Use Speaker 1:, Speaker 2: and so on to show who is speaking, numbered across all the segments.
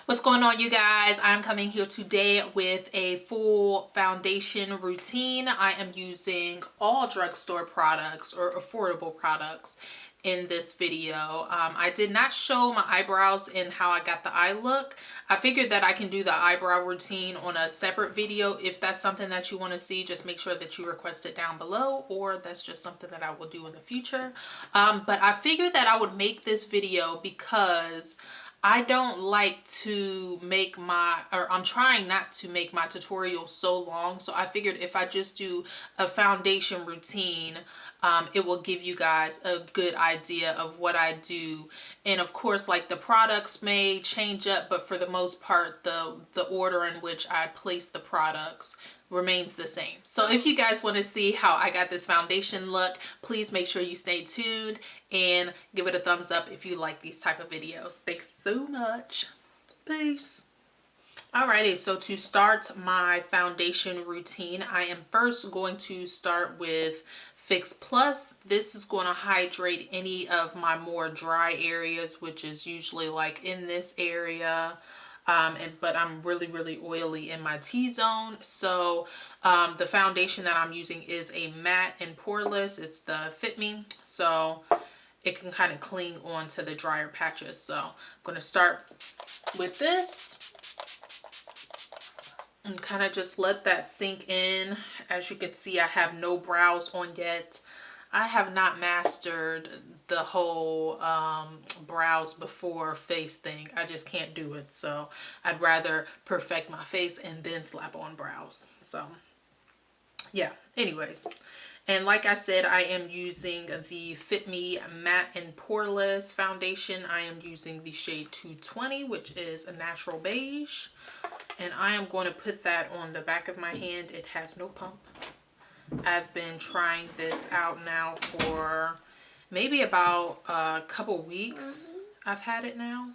Speaker 1: What's going on, you guys? I'm coming here today with a full foundation routine. I am using all drugstore products or affordable products in this video. I did not show my eyebrows and how I got the eye look. I figured that I can do the eyebrow routine on a separate video. If that's something that you want to see, just make sure that you request it down below, or that's just something that I will do in the future. But I figured that I would make this video because I don't like to make I'm trying not to make my tutorials so long. So I figured if I just do a foundation routine, it will give you guys a good idea of what I do. And of course, like, the products may change up, but for the most part, the order in which I place the products remains the same. So if you guys want to see how I got this foundation look, please make sure you stay tuned and give it a thumbs up if you like these type of videos. Thanks so much. Peace. Alrighty, so to start my foundation routine, I am first going to start with Fix Plus. This is going to hydrate any of my more dry areas, which is usually like in this area. But I'm really oily in my T-zone. So the foundation that I'm using is a matte and poreless. It's the Fit Me. So it can kind of cling on to the drier patches. So I'm going to start with this and kind of just let that sink in. As you can see, I have no brows on yet. I have not mastered the whole brows before face thing. I just can't do it. So I'd rather perfect my face and then slap on brows. So yeah, anyways. And like I said, I am using the Fit Me Matte and Poreless foundation. I am using the shade 220, which is a natural beige. And I am going to put that on the back of my hand. It has no pump. I've been trying this out now for maybe about a couple weeks. I've had it now.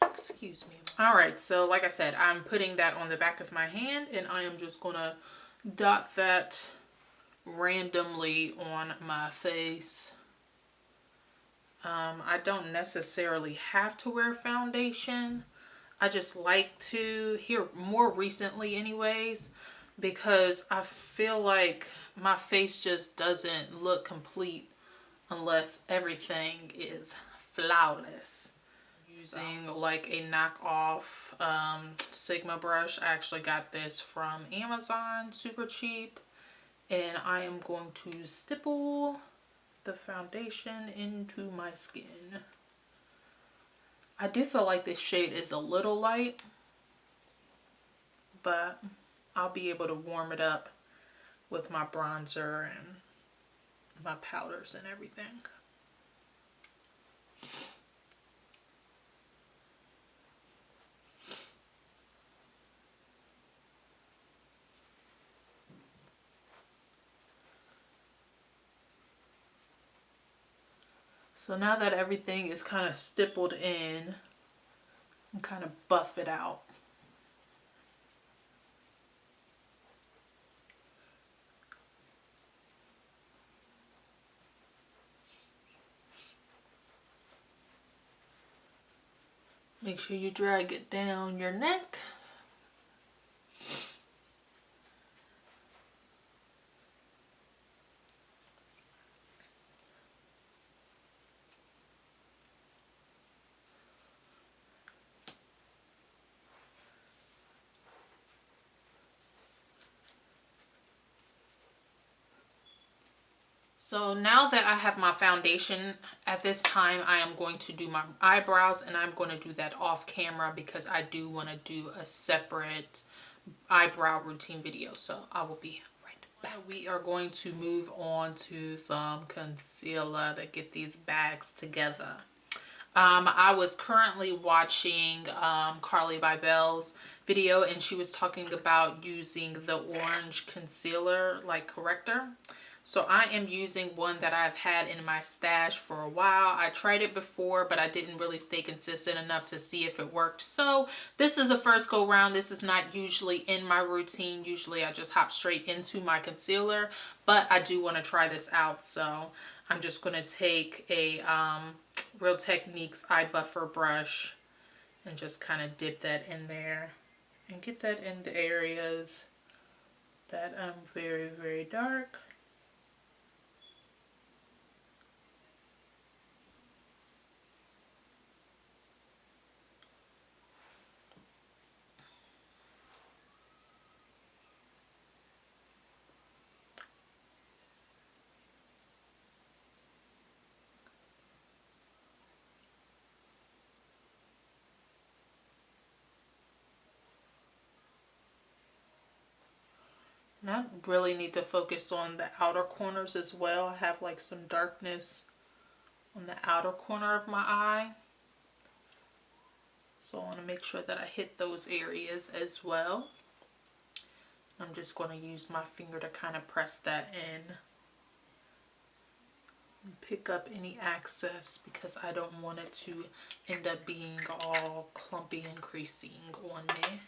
Speaker 1: Excuse me. Alright, so like I said, I'm putting that on the back of my hand, and I am just going to dot that randomly on my face. I don't necessarily have to wear foundation. I just like to, here more recently anyways, because I feel like my face just doesn't look complete unless everything is flawless. Using like a knockoff Sigma brush. I actually got this from Amazon, super cheap. And I am going to stipple the foundation into my skin. I do feel like this shade is a little light, but I'll be able to warm it up with my bronzer and my powders and everything. So now that everything is kind of stippled in, and kind of buff it out. Make sure you drag it down your neck. So now that I have my foundation, at this time I am going to do my eyebrows, and I'm going to do that off camera because I do want to do a separate eyebrow routine video. So I will be right back. We are going to move on to some concealer to get these bags together. I was currently watching Carly Bybel's video, and she was talking about using the orange concealer like corrector. So I am using one that I've had in my stash for a while. I tried it before, but I didn't really stay consistent enough to see if it worked. So this is a first go round. This is not usually in my routine. Usually I just hop straight into my concealer, but I do want to try this out. So I'm just going to take a Real Techniques eye buffer brush and just kind of dip that in there and get that in the areas that very, very dark. And I really need to focus on the outer corners as well. I have like some darkness on the outer corner of my eye. So I want to make sure that I hit those areas as well. I'm just going to use my finger to kind of press that in and pick up any excess because I don't want it to end up being all clumpy and creasing on me.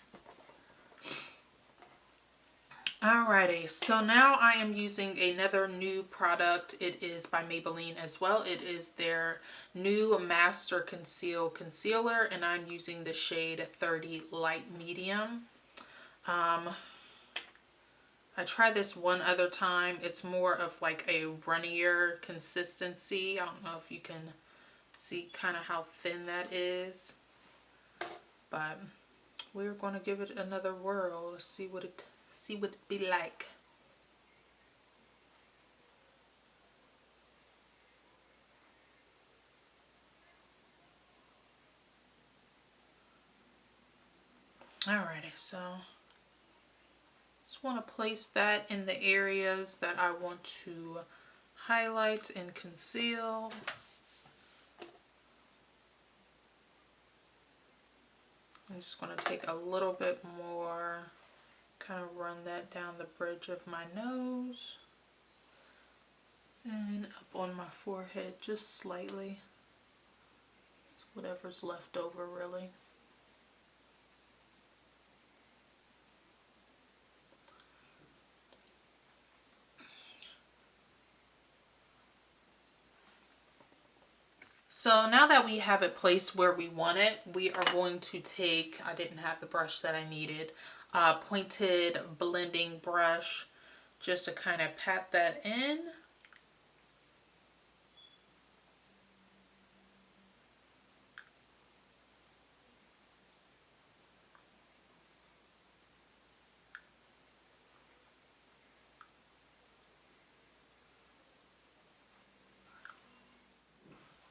Speaker 1: Alrighty, so now I am using another new product. It is by Maybelline as well. It is their new Master Conceal Concealer, and I'm using the shade 30 Light Medium. I tried this one other time. It's more of like a runnier consistency. I don't know if you can see kind of how thin that is, but we're going to give it another whirl. Let's see what it be like. Alrighty, so just want to place that in the areas that I want to highlight and conceal. I'm just going to take a little bit more, kind of run that down the bridge of my nose and up on my forehead just slightly. It's whatever's left over, really. So now that we have it placed where we want it, we are going to take, I didn't have the brush that I needed, pointed blending brush just to kind of pat that in.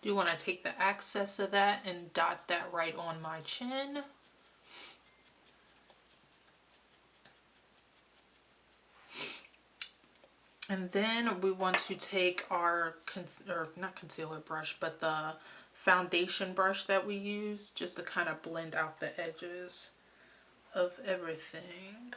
Speaker 1: Do want to take the excess of that and dot that right on my chin. And then we want to take our, not concealer brush, but the foundation brush that we use just to kind of blend out the edges of everything.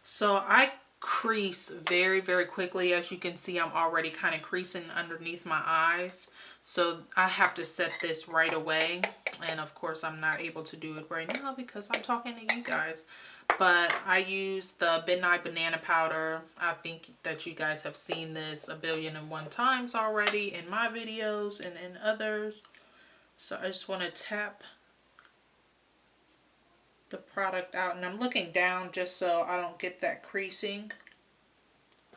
Speaker 1: So I crease very, very quickly. As you can see, I'm already kind of creasing underneath my eyes. So I have to set this right away. And of course, I'm not able to do it right now because I'm talking to you guys. But I use the Nye Banana Powder. I think that you guys have seen this 1,000,001 times already in my videos and in others. So I just want to tap the product out, and I'm looking down just so I don't get that creasing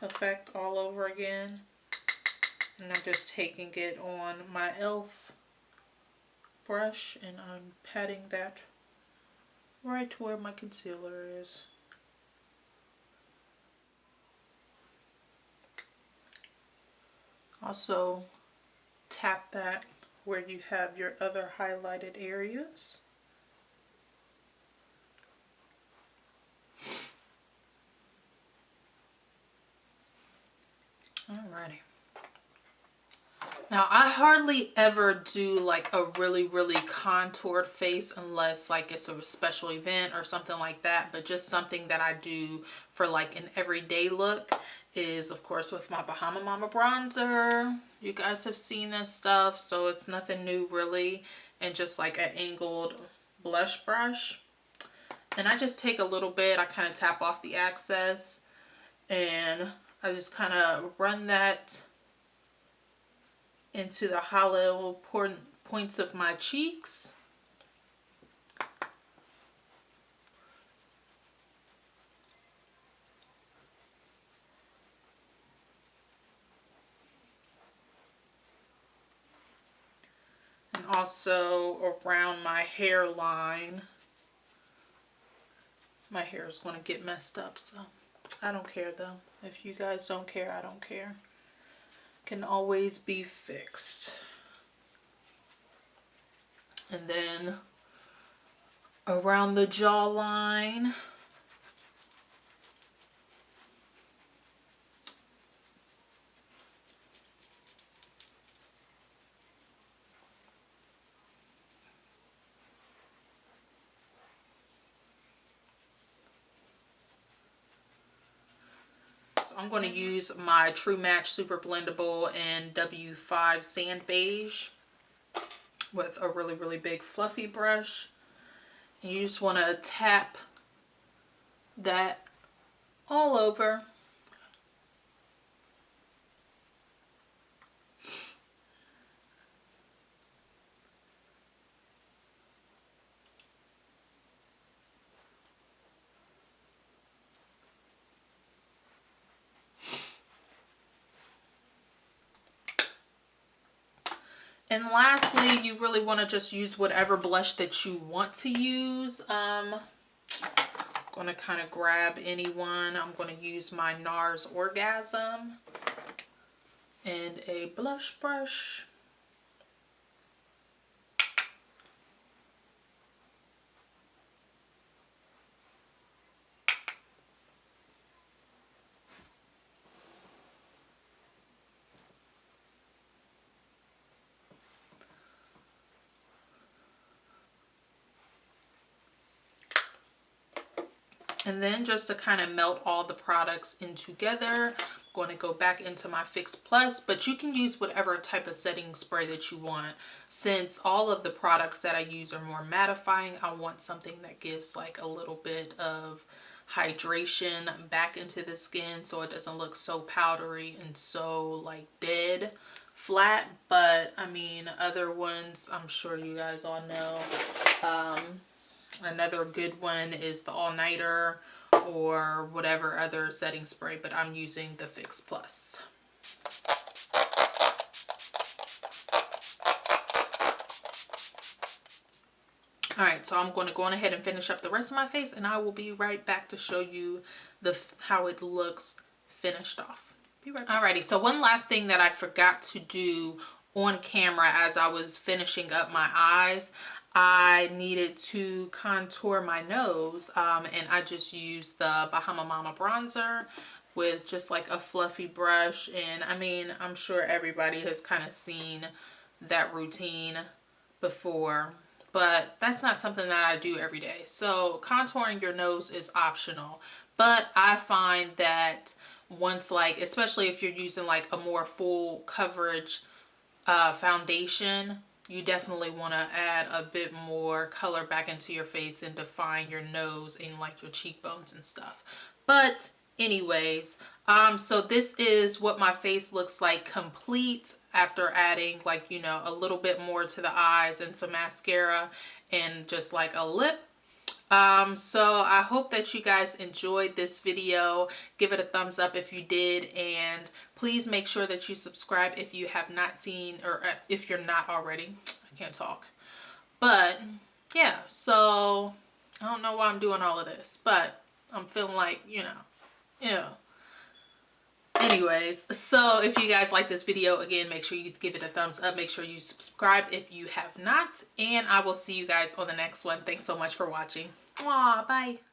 Speaker 1: effect all over again. And I'm just taking it on my e.l.f. brush and I'm patting that right to where my concealer is. Also tap that where you have your other highlighted areas. Alrighty. Now I hardly ever do like a really, really contoured face unless like it's a special event or something like that. But just something that I do for like an everyday look is of course with my Bahama Mama bronzer. You guys have seen this stuff, so it's nothing new really. And just like an angled blush brush. And I just take a little bit, I kind of tap off the excess, and I just kind of run that into the hollow points of my cheeks. And also around my hairline. My hair is going to get messed up, so I don't care though. If you guys don't care, I don't care. Can always be fixed. And then around the jawline. I'm going to use my True Match Super Blendable and W5 Sand Beige with a really, really big fluffy brush. And you just want to tap that all over. And lastly, you really want to just use whatever blush that you want to use. I'm going to kind of grab any one. I'm going to use my Nars Orgasm and a blush brush. And then just to kind of melt all the products in together, I'm going to go back into my Fix Plus, but you can use whatever type of setting spray that you want. Since all of the products that I use are more mattifying, I want something that gives like a little bit of hydration back into the skin so it doesn't look so powdery and so like dead flat. But I mean, other ones I'm sure you guys all know. Another good one is the All Nighter or whatever other setting spray, but I'm using the Fix Plus. Alright, so I'm going to go on ahead and finish up the rest of my face, and I will be right back to show you how it looks finished off. Be right back. Alrighty, so one last thing that I forgot to do on camera as I was finishing up my eyes, I needed to contour my nose, and I just used the Bahama Mama bronzer with just like a fluffy brush. And I mean, I'm sure everybody has kind of seen that routine before, but that's not something that I do every day. So contouring your nose is optional, but I find that once, like, especially if you're using like a more full coverage foundation, you definitely want to add a bit more color back into your face and define your nose and like your cheekbones and stuff. But anyways, so this is what my face looks like complete after adding, like, you know, a little bit more to the eyes and some mascara and just like a lip. So I hope that you guys enjoyed this video. Give it a thumbs up if you did, and please make sure that you subscribe if you have not seen, or if you're not already. I can't talk. But yeah, so I don't know why I'm doing all of this, but I'm feeling like, you know, yeah. Anyways, so if you guys like this video, again, make sure you give it a thumbs up. Make sure you subscribe if you have not, and I will see you guys on the next one. Thanks so much for watching. Aw, bye.